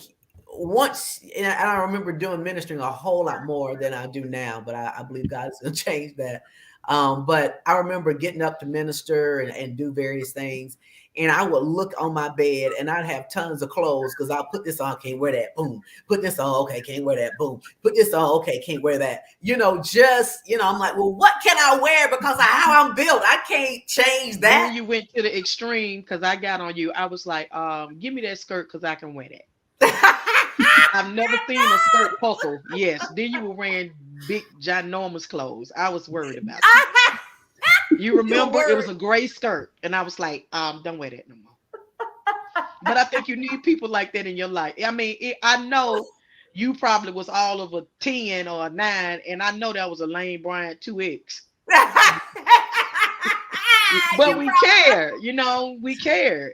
once, and I remember doing ministering a whole lot more than I do now, but I believe God is going to change that. But I remember getting up to minister and do various things. And I would look on my bed and I'd have tons of clothes because I'll put this on, can't wear that, boom. Put this on, okay, can't wear that, boom. Put this on, okay, can't wear that. I'm like, well, what can I wear because of how I'm built? I can't change that. When you went to the extreme, because I got on you, I was like, give me that skirt because I can wear that. I've never seen a skirt buckle. Yes. Then you were wearing big, ginormous clothes. I was worried about it. You remember it was a gray skirt, and I was like, don't wear that no more. But I think you need people like that in your life. I mean, I know you probably was all of a 10 or a 9, and I know that was a Lane Bryant 2X. But we cared, we cared.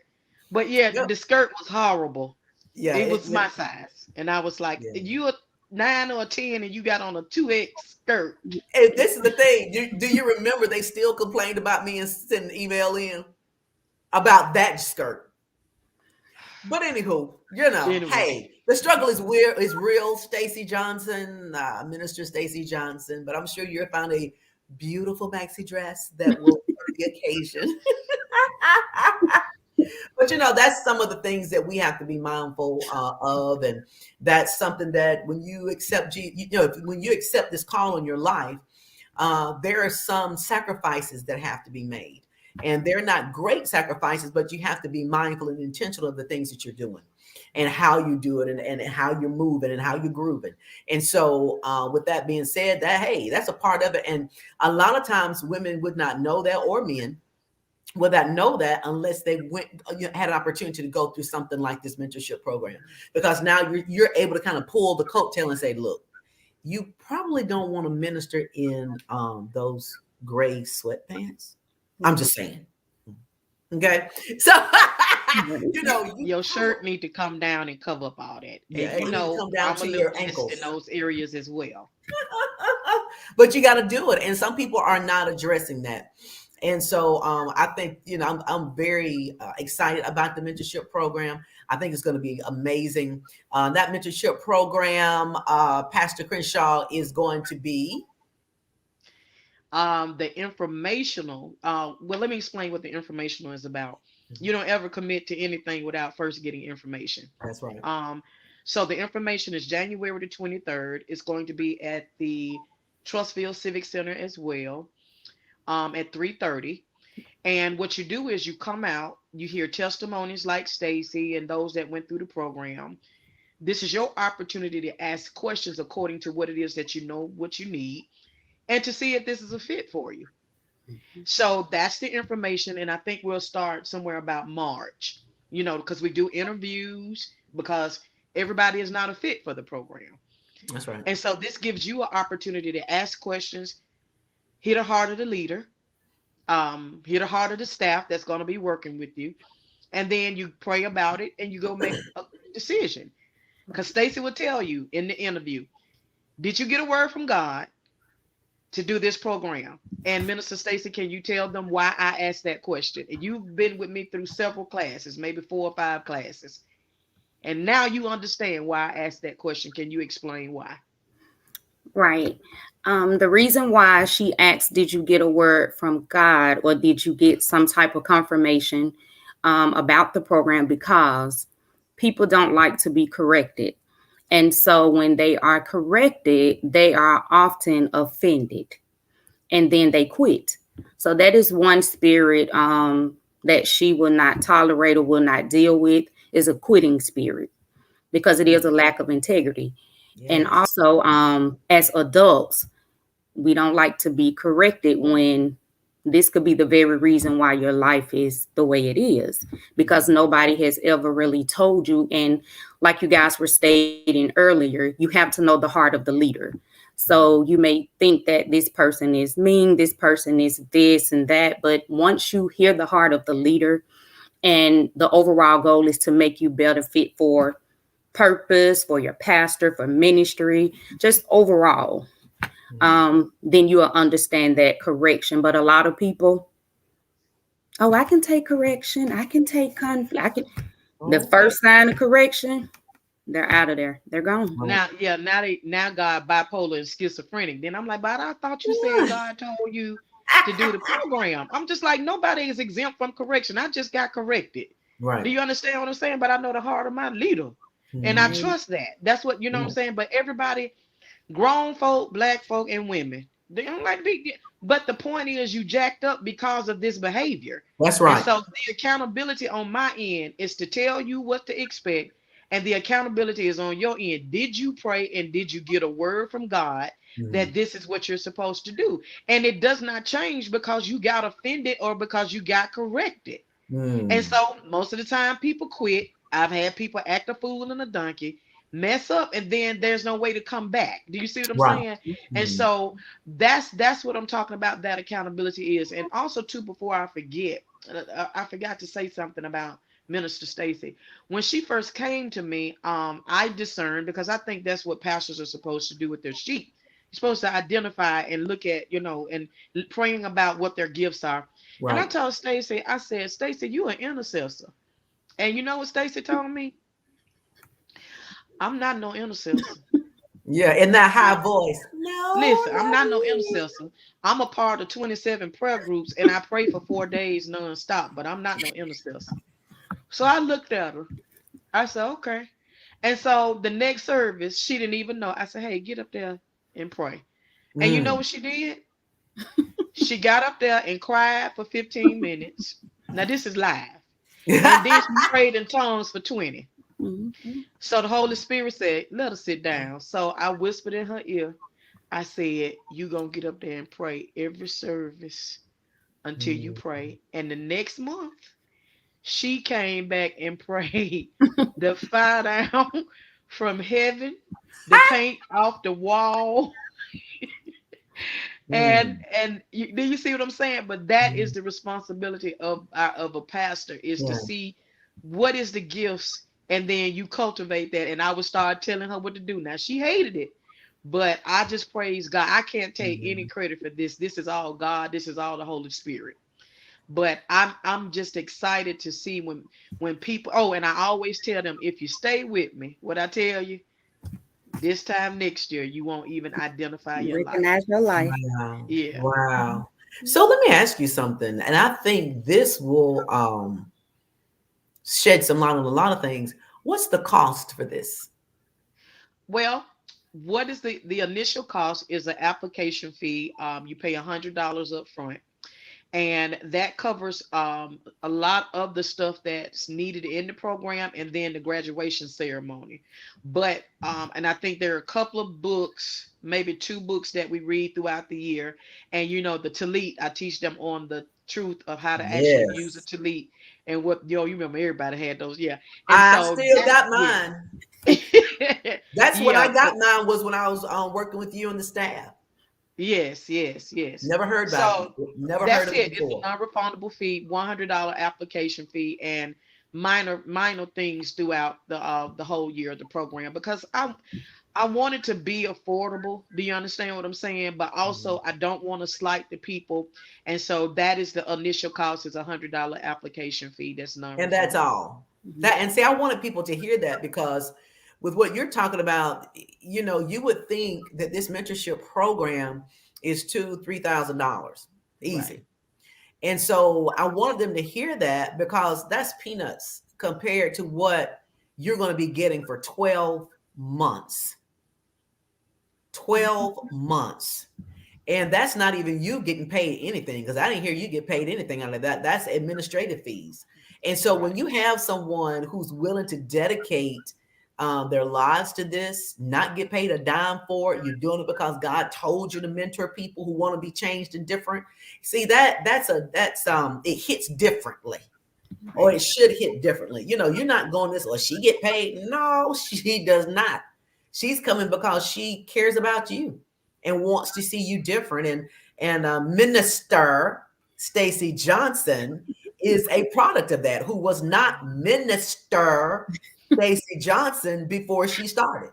But yeah, the skirt was horrible. Yeah, it was my size, and I was like, you a 9 or a 10, and you got on a 2X skirt. And this is the thing. Do you remember they still complained about me and sent an email in about that skirt? But anywho, hey, the struggle is real. Stacy Johnson, Minister Stacy Johnson, but I'm sure you'll find a beautiful maxi dress that will for the occasion. But that's some of the things that we have to be mindful of, and that's something that when you accept, when you accept this call in your life, there are some sacrifices that have to be made, and they're not great sacrifices, but you have to be mindful and intentional of the things that you're doing, and how you do it, and how you're moving, and how you're grooving. And so, with that being said, that's a part of it, and a lot of times women would not know that, or men would not know that unless they had an opportunity to go through something like this mentorship program, because now you're able to kind of pull the coattail and say, look, you probably don't want to minister in those gray sweatpants. I'm just saying. Okay. So, you know, you Your shirt need to come down and cover up all that. yeah, And it need to come down I'm a to little your blessed in ankles. those areas as well. But you got to do it, and some people are not addressing that. And so I think, you know, I'm very excited about the mentorship program. I think it's going to be amazing. That mentorship program, Pastor Crenshaw, is going to be. The informational, well, let me explain what the informational is about. You don't ever commit to anything without first getting information. That's right. So the information is January the 23rd. It's going to be at the Trustville Civic Center as well, at 3:30. And what you do is you come out, you hear testimonies like Stacy and those that went through the program. This is your opportunity to ask questions according to what it is that you know what you need, and to see if this is a fit for you. So that's the information. And I think we'll start somewhere about March, because we do interviews, because everybody is not a fit for the program. That's right. And so this gives you an opportunity to ask questions, hit the heart of the leader, hit the heart of the staff that's going to be working with you. And then you pray about it and you go make a decision. Because Stacy will tell you in the interview, did you get a word from God to do this program? And Minister Stacy, can you tell them why I asked that question? And you've been with me through several classes, maybe 4 or 5 classes. And now you understand why I asked that question. Can you explain why? Right. The reason why she asked, did you get a word from God, or did you get some type of confirmation about the program? Because people don't like to be corrected. And so when they are corrected, they are often offended and then they quit. So that is one spirit that she will not tolerate or will not deal with, is a quitting spirit, because it is a lack of integrity. Yes. And also, as adults, we don't like to be corrected when this could be the very reason why your life is the way it is, because nobody has ever really told you. And like you guys were stating earlier, you have to know the heart of the leader. So you may think that this person is mean, this person is this and that. But once you hear the heart of the leader, and the overall goal is to make you better fit for purpose, for your pastor, for ministry, just overall, then you'll understand that correction. But a lot of people, oh, I can take correction, I can take conflict, the first sign of correction, they're out of there, they're gone. Now God bipolar and schizophrenic. Then I'm like, but I thought you said God told you to do the program. I'm just like, nobody is exempt from correction. I just got corrected. Right. Do you understand what I'm saying? But I know the heart of my leader. And I trust that. That's what, what I'm saying. But everybody, grown folk, black folk, and women, they don't like big. But the point is, you jacked up because of this behavior. That's right. And so the accountability on my end is to tell you what to expect. And the accountability is on your end. Did you pray and did you get a word from God that this is what you're supposed to do? And it does not change because you got offended or because you got corrected. And so most of the time people quit. I've had people act a fool and a donkey, mess up, and then there's no way to come back. Do you see what I'm saying? And so that's what I'm talking about, that accountability is. And also too, before I forget, I forgot to say something about Minister Stacy. When she first came to me, I discerned, because I think that's what pastors are supposed to do with their sheep. You're supposed to identify and look at, and praying about what their gifts are. Right. And I told Stacy, I said, Stacy, you an intercessor. And you know what Stacy told me? I'm not no intercessor. Yeah, in that high voice. No. Listen, I'm not no intercessor. I'm a part of 27 prayer groups, and I pray for 4 days nonstop, but I'm not no intercessor. So I looked at her. I said, okay. And so the next service, she didn't even know. I said, hey, get up there and pray. And you know what she did? She got up there and cried for 15 minutes. Now, this is live. And then she prayed in tongues for 20. So the Holy Spirit said, let her sit down. So I whispered in her ear. I said, you going to get up there and pray every service until you pray. And the next month, she came back and prayed the fire down from heaven, the paint off the wall, Mm, and do you see what I'm saying? But that is mm, the responsibility of a pastor, is to yeah. see what is the gifts, and then you cultivate that. And I would start telling her what to do. Now she hated it, but I just praise God. I can't take any Mhm. credit for this. This is all God. This is all the Holy Spirit. But I'm just excited to see when people. Oh, and I always tell them, if you stay with me, what I tell you, this time next year, you won't even identify your life. Recognize your life. Wow. Yeah. Wow. So let me ask you something, and I think this will shed some light on a lot of things. What's the cost for this? Well, what is the initial cost is an application fee. You pay $100 up front, and that covers a lot of the stuff that's needed in the program, and then the graduation ceremony. But and I think there are a couple of books, maybe two books that we read throughout the year. And the tallit, I teach them on the truth of how to actually use a Yes. tallit, and what you remember everybody had those, yeah. And I so still that, got yeah. mine. That's when I Yeah, got but mine was when I was working with you and the staff. yes, yes, yes. Never heard about it. So Never heard that's of it it. It's a before. non-refundable fee, $100 application fee, and minor things throughout the whole year of the program, because I want it to be affordable. Do you understand what I'm saying? But Mhm. also I don't want to slight the people, and so that is the initial cost, is $100 application fee that's And that's non-refundable. all. That and see, I wanted people to hear that because with what you're talking about, you would think that this mentorship program is $2,000-$3,000 Right. easy. And so I wanted them to hear that because that's peanuts compared to what you're going to be getting for 12 months. 12 months. And that's not even you getting paid anything, because I didn't hear you get paid anything out of that. That's administrative fees. And so when Right. you have someone who's willing to dedicate their lives to this, not get paid a dime for it, you're doing it because God told you to mentor people who want to be changed and different. See, that's it hits differently, or Right. it should hit differently. You're not going this, or she get paid. No, she does not. She's coming because she cares about you and wants to see you different. And Minister Stacy Johnson is a product of that, who was not Minister Stacy Johnson before she started.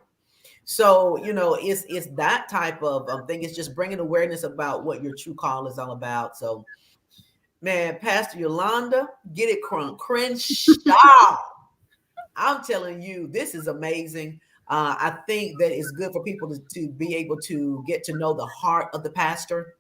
So it's that type of thing. It's just bringing awareness about what your true call is all about. So, man, Pastor Yolanda, get it, Crenshaw. I'm telling you, this is amazing. I think that it's good for people to be able to get to know the heart of the pastor.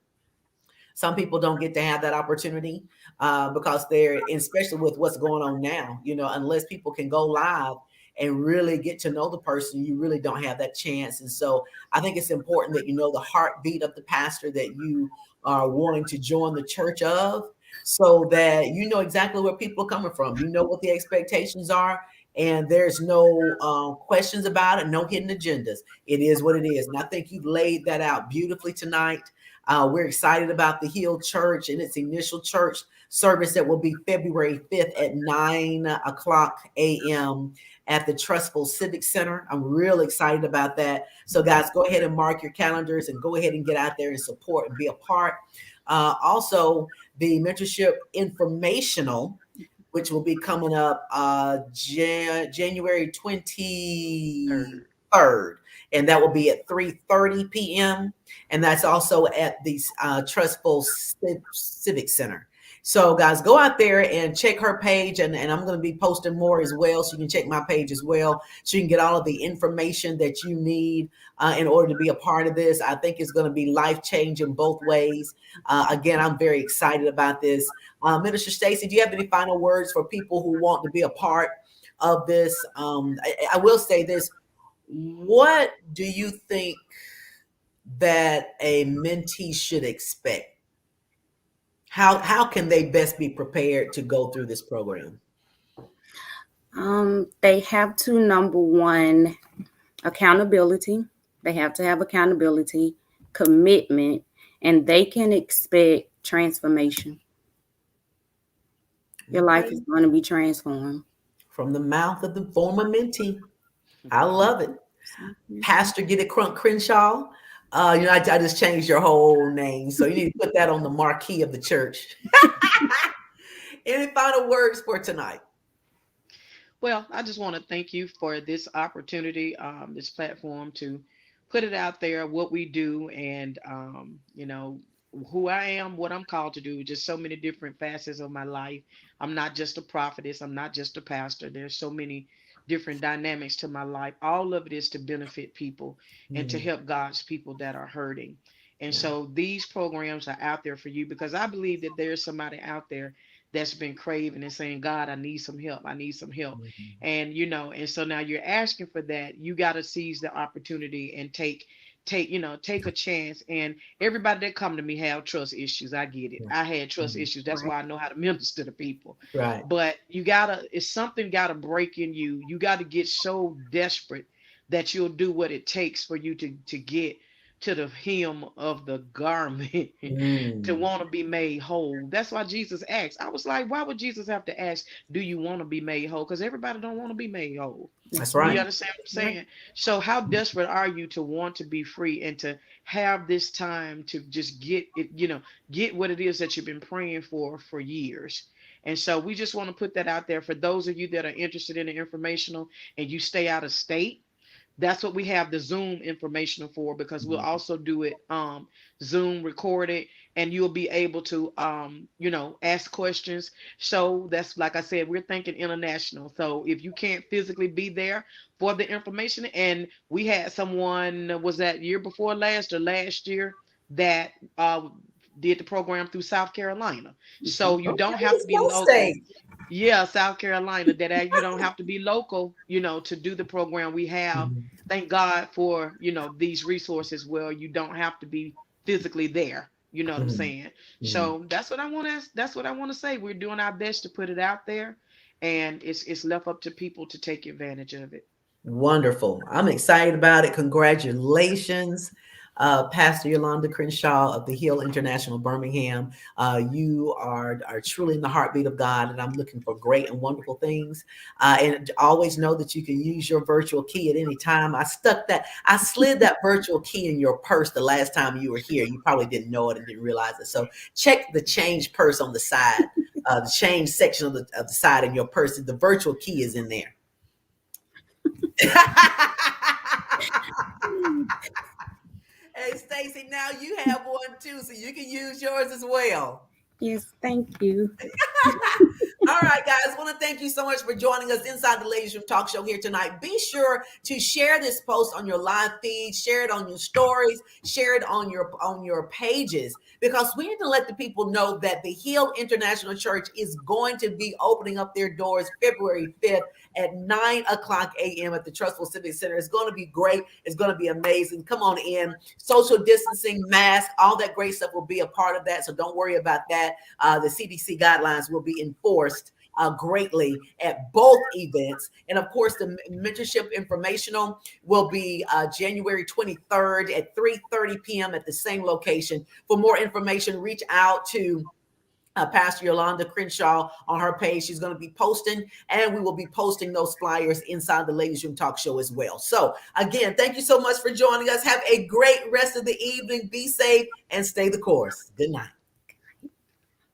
Some people don't get to have that opportunity because they're, especially with what's going on now, unless people can go live and really get to know the person, you really don't have that chance. And so I think it's important that you know the heartbeat of the pastor that you are wanting to join the church of, so that you know exactly where people are coming from. You know what the expectations are, and there's no questions about it, no hidden agendas. It is what it is. And I think you've laid that out beautifully tonight. We're excited about the Hill Church and its initial church service that will be February 5th at 9 o'clock a.m. at the Trustful Civic Center. I'm real excited about that. So, guys, go ahead and mark your calendars and go ahead and get out there and support and be a part. Also, the mentorship informational, which will be coming up January 23rd. And that will be at 3:30 p.m. And that's also at the Trustful Civic Center. So, guys, go out there and check her page. And I'm going to be posting more as well. So you can check my page as well. So you can get all of the information that you need in order to be a part of this. I think it's going to be life-changing both ways. Again, I'm very excited about this. Minister Stacy, do you have any final words for people who want to be a part of this? I will say this. What do you think that a mentee should expect? How can they best be prepared to go through this program? They have to, number one, accountability. They have to have accountability, commitment, and they can expect transformation. Your life Okay. is going to be transformed. From the mouth of the former mentee. I love it. Mhm. Pastor Get It Crenshaw. I just changed your whole name. So you need to put that on the marquee of the church. Any final words for tonight? Well, I just want to thank you for this opportunity, this platform to put it out there, what we do, and who I am, what I'm called to do. Just so many different facets of my life. I'm not just a prophetess. I'm not just a pastor. There's so many different dynamics to my life. All of it is to benefit people and to Mm, help God's people that are hurting. And yeah. so these programs are out there for you because I believe that there's somebody out there that's been craving and saying, God, I need some help. I need some help. Mhm. And so now you're asking for that. You got to seize the opportunity and take a chance. And everybody that come to me have trust issues. I get it. Yeah. I had trust Mhm. issues. That's Right. why I know how to minister to people. Right. But it's something gotta break in you. You got to get so desperate that you'll do what it takes for you to get to the hem of the garment to Mm, want to be made whole. That's why Jesus asked. I was like, why would Jesus have to ask, do you want to be made whole? Because everybody don't want to be made whole. that's That's You right. right. understand what I'm Right. saying? So how desperate are you to want to be free and to have this time to just get it, get what it is that you've been praying for years? And so we just want to put that out there for those of you that are interested in the informational and you stay out of state. That's what we have the Zoom information for, because we'll Mhm. also do it Zoom recorded, and you'll be able to ask questions. So that's, like I said, we're thinking international. So if you can't physically be there for the information, and we had someone, was that year before last or last year, that did the program through South Carolina. So you Okay, don't have to it's be no local. state. Yeah, South Carolina. That you don't have to be local, to do the program. We have, Mhm. thank God for, these resources where you don't have to be physically there. You know what I'm Mhm. saying? Mhm. So that's what I want to say. We're doing our best to put it out there, and it's left up to people to take advantage of it. Wonderful. I'm excited about it. Congratulations, Pastor Yolanda Crenshaw of the Hill International Birmingham. You are truly in the heartbeat of God, and I'm looking for great and wonderful things. And always know that you can use your virtual key at any time. I slid that virtual key in your purse the last time you were here. You probably didn't know it and didn't realize it. So check the change purse on the side, the change section of the side in your purse. The virtual key is in there. Hey, Stacy, now you have one too, so you can use yours as well. Yes. Thank you. All right, guys, I want to thank you so much for joining us inside the Ladies Room Talk Show here tonight. Be sure to share this post on your live feed, share it on your stories, share it on your pages, because we need to let the people know that the Hill International Church is going to be opening up their doors February 5th at 9 o'clock a.m. at the Trustful Civic Center. It's going to be great. It's going to be amazing. Come on in. Social distancing, mask, all that great stuff will be a part of that. So don't worry about that. The CDC guidelines will be enforced greatly at both events. And of course, the mentorship informational will be January 23rd at 3:30 p.m. at the same location. For more information, reach out to Pastor Yolanda Crenshaw on her page. She's going to be posting, and we will be posting those flyers inside the Ladies Room Talk Show as well. So again, thank you so much for joining us. Have a great rest of the evening. Be safe and stay the course. Good night.